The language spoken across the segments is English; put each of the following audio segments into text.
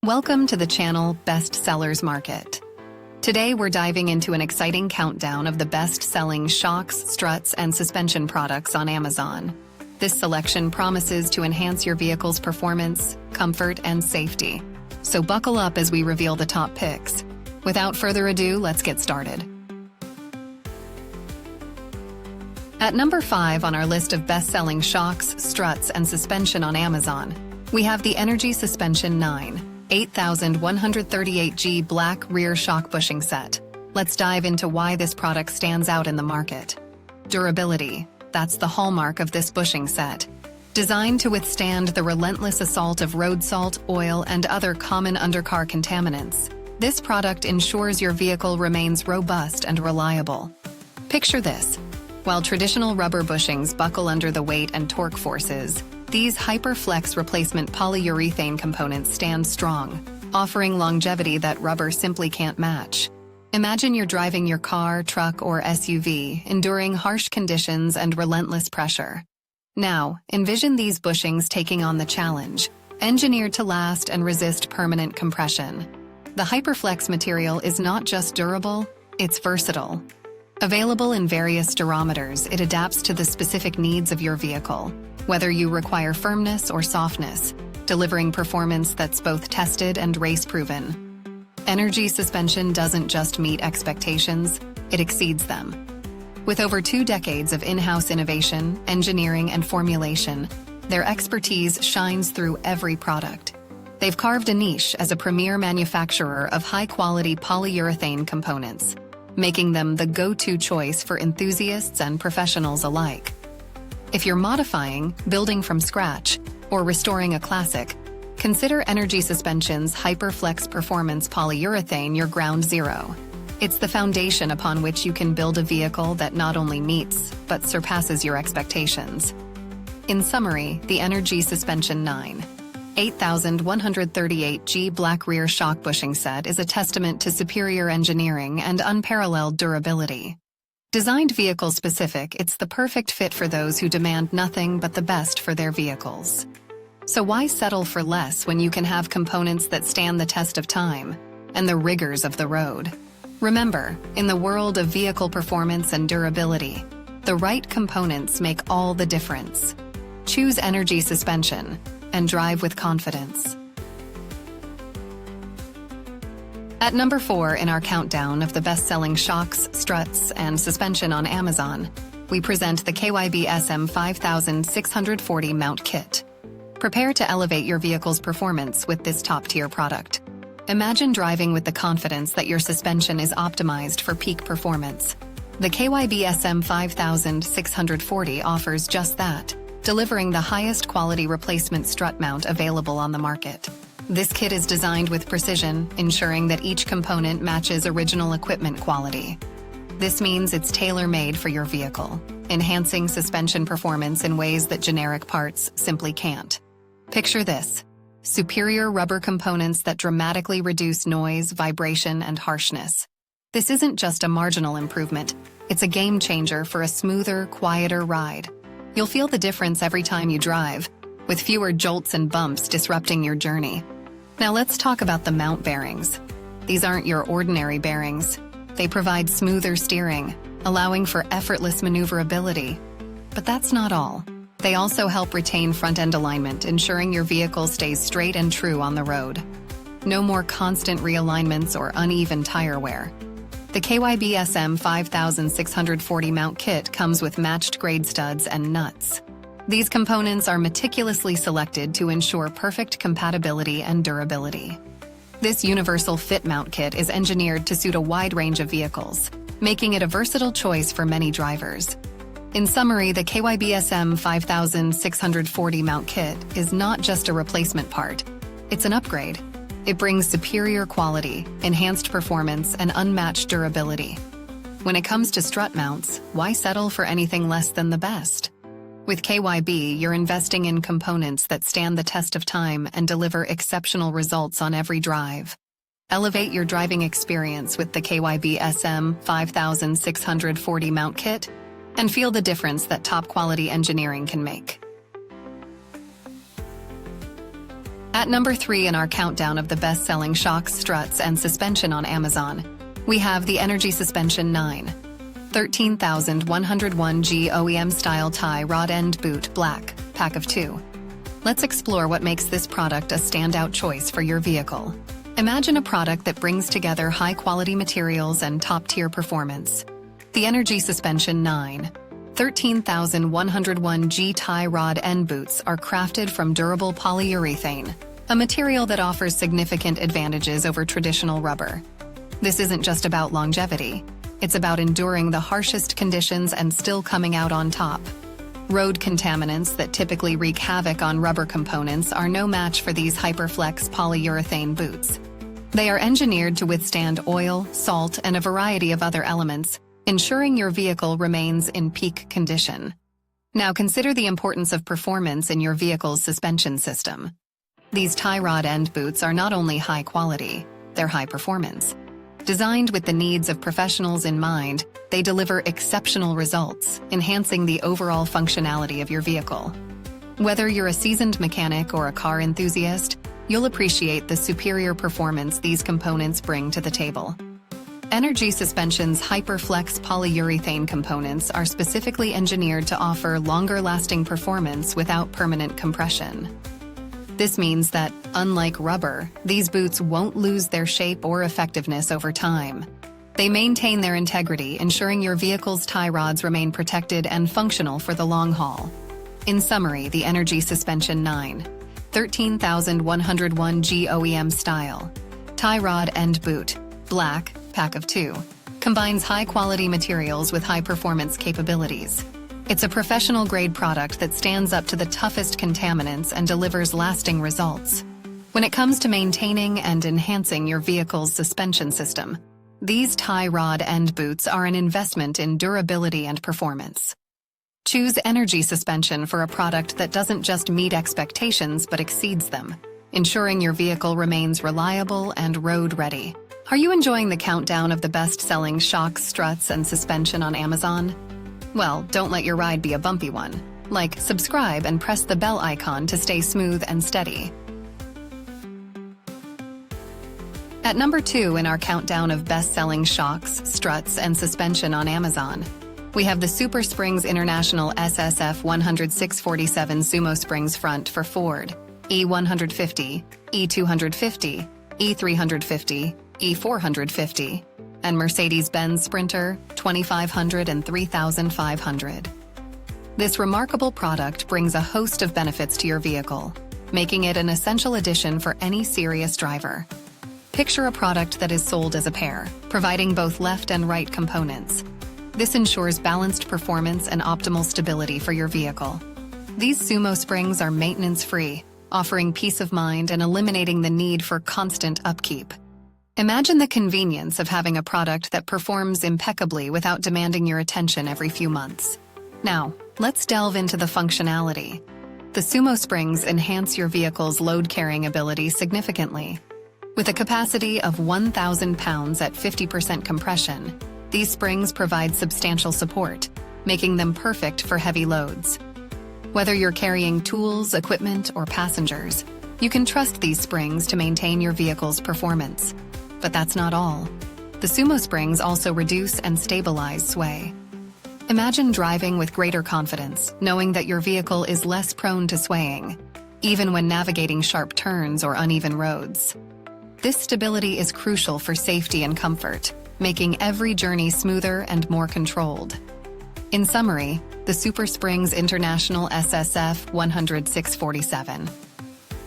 Welcome to the channel Best Sellers Market. Today we're diving into an exciting countdown of the best-selling shocks, struts, and suspension products on Amazon. This selection promises to enhance your vehicle's performance, comfort, and safety. So buckle up as we reveal the top picks. Without further ado, let's get started. At number 5 on our list of best-selling shocks, struts, and suspension on Amazon, we have the Energy Suspension 9 8138G Black Rear Shock Bushing Set. Let's dive into why this product stands out in the market. Durability, that's the hallmark of this bushing set. Designed to withstand the relentless assault of road salt, oil, and other common undercar contaminants, this product ensures your vehicle remains robust and reliable. Picture this. While traditional rubber bushings buckle under the weight and torque forces, these HyperFlex replacement polyurethane components stand strong, offering longevity that rubber simply can't match. Imagine you're driving your car, truck, or SUV, enduring harsh conditions and relentless pressure. Now, envision these bushings taking on the challenge, engineered to last and resist permanent compression. The HyperFlex material is not just durable, it's versatile. Available in various durometers, it adapts to the specific needs of your vehicle, whether you require firmness or softness, delivering performance that's both tested and race-proven. Energy Suspension doesn't just meet expectations, it exceeds them. With over 2 decades of in-house innovation, engineering, and formulation, their expertise shines through every product. They've carved a niche as a premier manufacturer of high-quality polyurethane components, making them the go-to choice for enthusiasts and professionals alike. If you're modifying, building from scratch, or restoring a classic, consider Energy Suspension's HyperFlex Performance Polyurethane your ground zero. It's the foundation upon which you can build a vehicle that not only meets, but surpasses your expectations. In summary, the Energy Suspension 9 8138G Black Rear Shock Bushing Set is a testament to superior engineering and unparalleled durability. Designed vehicle-specific, it's the perfect fit for those who demand nothing but the best for their vehicles. So why settle for less when you can have components that stand the test of time and the rigors of the road? Remember, in the world of vehicle performance and durability, the right components make all the difference. Choose Energy Suspension and drive with confidence. At number 4 in our countdown of the best-selling shocks, struts, and suspension on Amazon, we present the KYB SM5640 Mount Kit. Prepare to elevate your vehicle's performance with this top-tier product. Imagine driving with the confidence that your suspension is optimized for peak performance. The KYB SM5640 offers just that, delivering the highest quality replacement strut mount available on the market. This kit is designed with precision, ensuring that each component matches original equipment quality. This means it's tailor-made for your vehicle, enhancing suspension performance in ways that generic parts simply can't. Picture this: superior rubber components that dramatically reduce noise, vibration, and harshness. This isn't just a marginal improvement, it's a game changer for a smoother, quieter ride. You'll feel the difference every time you drive, with fewer jolts and bumps disrupting your journey. Now let's talk about the mount bearings. These aren't your ordinary bearings. They provide smoother steering, allowing for effortless maneuverability. But that's not all. They also help retain front-end alignment, ensuring your vehicle stays straight and true on the road. No more constant realignments or uneven tire wear. The KYB SM5640 Mount Kit comes with matched grade studs and nuts. These components are meticulously selected to ensure perfect compatibility and durability. This universal fit mount kit is engineered to suit a wide range of vehicles, making it a versatile choice for many drivers. In summary, the KYB SM5640 Mount Kit is not just a replacement part, it's an upgrade. It brings superior quality, enhanced performance, and unmatched durability. When it comes to strut mounts, why settle for anything less than the best? With KYB, you're investing in components that stand the test of time and deliver exceptional results on every drive. Elevate your driving experience with the KYB SM5640 Mount Kit and feel the difference that top-quality engineering can make. At number 3 in our countdown of the best-selling shocks, struts, and suspension on Amazon, we have the Energy Suspension 9. 13,101G OEM-style tie rod end boot, black, pack of 2. Let's explore what makes this product a standout choice for your vehicle. Imagine a product that brings together high-quality materials and top-tier performance. The Energy Suspension 9. 13,101G tie rod end boots are crafted from durable polyurethane, a material that offers significant advantages over traditional rubber. This isn't just about longevity. It's about enduring the harshest conditions and still coming out on top. Road contaminants that typically wreak havoc on rubber components are no match for these HyperFlex polyurethane boots. They are engineered to withstand oil, salt, and a variety of other elements, ensuring your vehicle remains in peak condition. Now consider the importance of performance in your vehicle's suspension system. These tie rod end boots are not only high quality, they're high performance. Designed with the needs of professionals in mind, they deliver exceptional results, enhancing the overall functionality of your vehicle. Whether you're a seasoned mechanic or a car enthusiast, you'll appreciate the superior performance these components bring to the table. Energy Suspension's HyperFlex polyurethane components are specifically engineered to offer longer-lasting performance without permanent compression. This means that, unlike rubber, these boots won't lose their shape or effectiveness over time. They maintain their integrity, ensuring your vehicle's tie rods remain protected and functional for the long haul. In summary, the Energy Suspension 9. 13,101G OEM style tie rod end boot, black, pack of 2, combines high-quality materials with high-performance capabilities. It's a professional-grade product that stands up to the toughest contaminants and delivers lasting results. When it comes to maintaining and enhancing your vehicle's suspension system, these tie rod end boots are an investment in durability and performance. Choose Energy Suspension for a product that doesn't just meet expectations but exceeds them, ensuring your vehicle remains reliable and road-ready. Are you enjoying the countdown of the best-selling shocks, struts, and suspension on Amazon? Well, don't let your ride be a bumpy one. Like, subscribe, and press the bell icon to stay smooth and steady. At number 2 in our countdown of best-selling shocks, struts, and suspension on Amazon, we have the SuperSprings International SSF 10647 SumoSprings front for Ford, E150, E250, E350, E450, and Mercedes-Benz Sprinter 2500 and 3500. This remarkable product brings a host of benefits to your vehicle, making it an essential addition for any serious driver. Picture a product that is sold as a pair, providing both left and right components. This ensures balanced performance and optimal stability for your vehicle. These SumoSprings are maintenance-free, offering peace of mind and eliminating the need for constant upkeep. Imagine the convenience of having a product that performs impeccably without demanding your attention every few months. Now, let's delve into the functionality. The SumoSprings enhance your vehicle's load-carrying ability significantly. With a capacity of 1,000 pounds at 50% compression, these springs provide substantial support, making them perfect for heavy loads. Whether you're carrying tools, equipment, or passengers, you can trust these springs to maintain your vehicle's performance. But that's not all. The SumoSprings also reduce and stabilize sway. Imagine driving with greater confidence, knowing that your vehicle is less prone to swaying, even when navigating sharp turns or uneven roads. This stability is crucial for safety and comfort, making every journey smoother and more controlled. In summary, the SuperSprings International SSF 10647.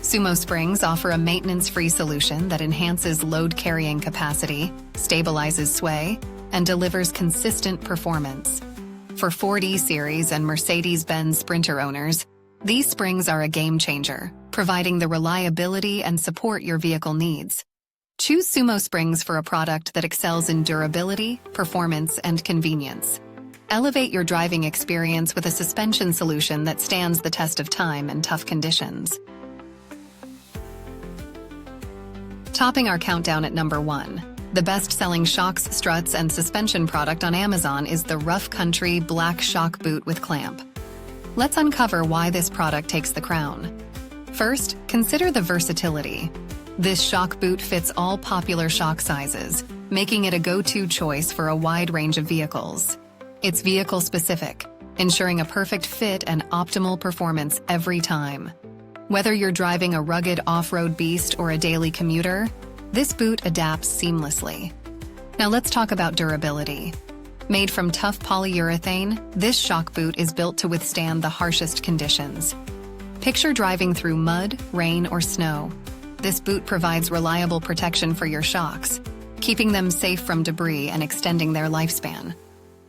SumoSprings offer a maintenance-free solution that enhances load-carrying capacity, stabilizes sway, and delivers consistent performance. For Ford E-Series and Mercedes-Benz Sprinter owners, these springs are a game-changer, providing the reliability and support your vehicle needs. Choose SumoSprings for a product that excels in durability, performance, and convenience. Elevate your driving experience with a suspension solution that stands the test of time and tough conditions. Topping our countdown at number 1, the best-selling shocks, struts, and suspension product on Amazon is the Rough Country Black Shock Boot with Clamp. Let's uncover why this product takes the crown. First, consider the versatility. This shock boot fits all popular shock sizes, making it a go-to choice for a wide range of vehicles. It's vehicle-specific, ensuring a perfect fit and optimal performance every time. Whether you're driving a rugged off-road beast or a daily commuter, this boot adapts seamlessly. Now let's talk about durability. Made from tough polyurethane, this shock boot is built to withstand the harshest conditions. Picture driving through mud, rain, or snow. This boot provides reliable protection for your shocks, keeping them safe from debris and extending their lifespan.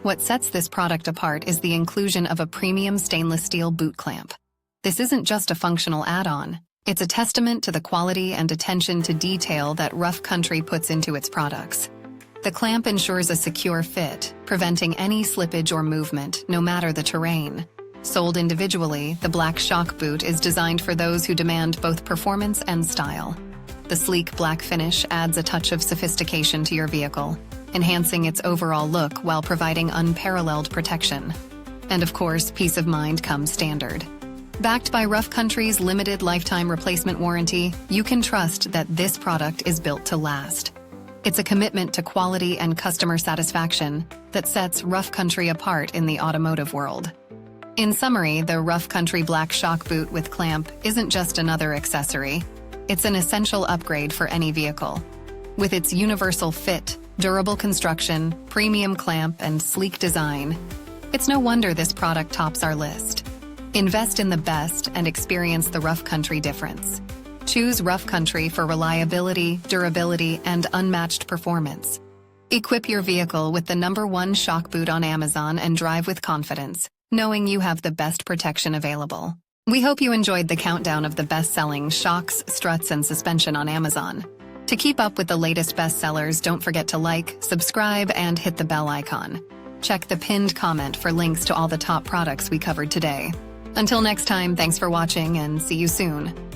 What sets this product apart is the inclusion of a premium stainless steel boot clamp. This isn't just a functional add-on. It's a testament to the quality and attention to detail that Rough Country puts into its products. The clamp ensures a secure fit, preventing any slippage or movement, no matter the terrain. Sold individually, the black shock boot is designed for those who demand both performance and style. The sleek black finish adds a touch of sophistication to your vehicle, enhancing its overall look while providing unparalleled protection. And of course, peace of mind comes standard. Backed by Rough Country's limited lifetime replacement warranty, you can trust that this product is built to last. It's a commitment to quality and customer satisfaction that sets Rough Country apart in the automotive world. In summary, the Rough Country Black Shock Boot with Clamp isn't just another accessory. It's an essential upgrade for any vehicle. With its universal fit, durable construction, premium clamp, and sleek design, it's no wonder this product tops our list. Invest in the best and experience the Rough Country difference. Choose Rough Country for reliability, durability, and unmatched performance. Equip your vehicle with the #1 shock boot on Amazon and drive with confidence, knowing you have the best protection available. We hope you enjoyed the countdown of the best-selling shocks, struts, and suspension on Amazon. To keep up with the latest bestsellers, don't forget to like, subscribe, and hit the bell icon. Check the pinned comment for links to all the top products we covered today. Until next time, thanks for watching and see you soon.